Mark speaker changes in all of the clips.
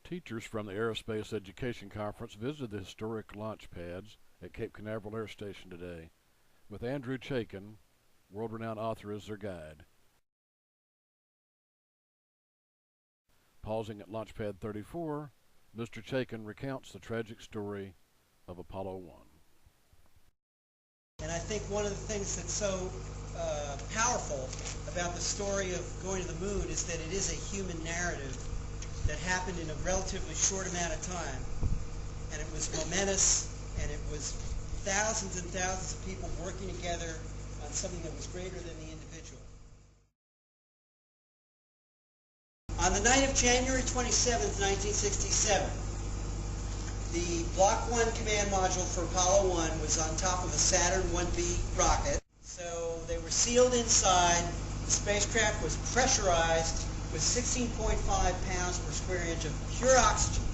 Speaker 1: Teachers from the Aerospace Education Conference visited the historic launch pads at Cape Canaveral Air Station today, with Andrew Chaikin, world-renowned author, as their guide. Pausing at Launch Pad 34, Mr. Chaikin recounts the tragic story of Apollo 1.
Speaker 2: And I think one of the things that's so powerful about the story of going to the moon is that it is a human narrative that happened in a relatively short amount of time. And it was momentous, and it was thousands and thousands of people working together on something that was greater than the individual. On the night of January 27th, 1967, the Block 1 command module for Apollo 1 was on top of a Saturn 1B rocket. So they were sealed inside. The spacecraft was pressurized with 16.5 pounds per square inch of pure oxygen.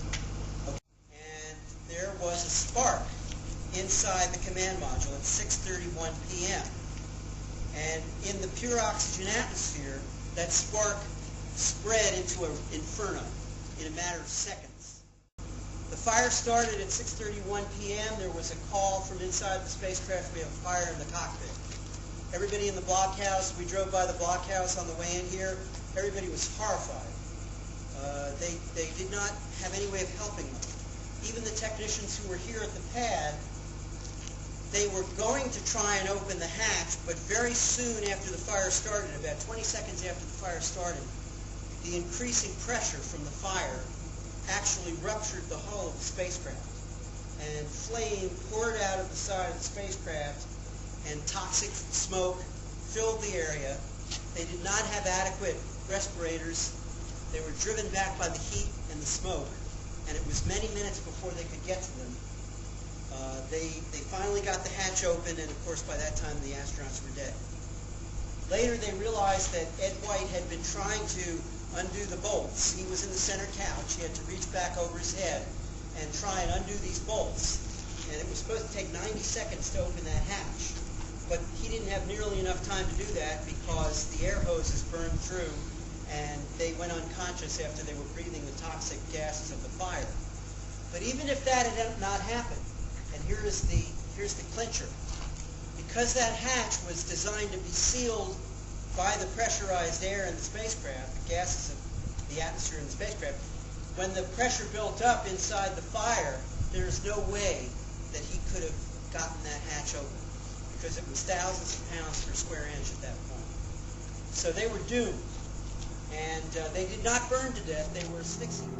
Speaker 2: And there was a spark inside the command module at 6:31 p.m. And in the pure oxygen atmosphere, that spark spread into an inferno in a matter of seconds. The fire started at 6:31 p.m. There was a call from inside the spacecraft, we have a fire in the cockpit. Everybody in the blockhouse, we drove by the blockhouse on the way in here, everybody was horrified. They did not have any way of helping them. Even the technicians who were here at the pad, they were going to try and open the hatch, but very soon after the fire started, about 20 seconds after the fire started, the increasing pressure from the fire actually ruptured the hull of the spacecraft. And flame poured out of the side of the spacecraft, and toxic smoke filled the area. They did not have adequate respirators. They were driven back by the heat and the smoke, and it was many minutes before they could get to them. They finally got the hatch open, and of course by that time the astronauts were dead. Later they realized that Ed White had been trying to undo the bolts. He was in the center couch. He had to reach back over his head and try and undo these bolts. And it was supposed to take 90 seconds to open that hatch. But he didn't have nearly enough time to do that because the air hoses burned through and they went unconscious after they were breathing the toxic gases of the fire. But even if that had not happened, and here's the clincher, because that hatch was designed to be sealed by the pressurized air in the spacecraft, the gases of the atmosphere in the spacecraft, when the pressure built up inside the fire, there's no way that he could have gotten that hatch open, because it was thousands of pounds per square inch at that point. So they were doomed. And they did not burn to death, they were asphyxiated.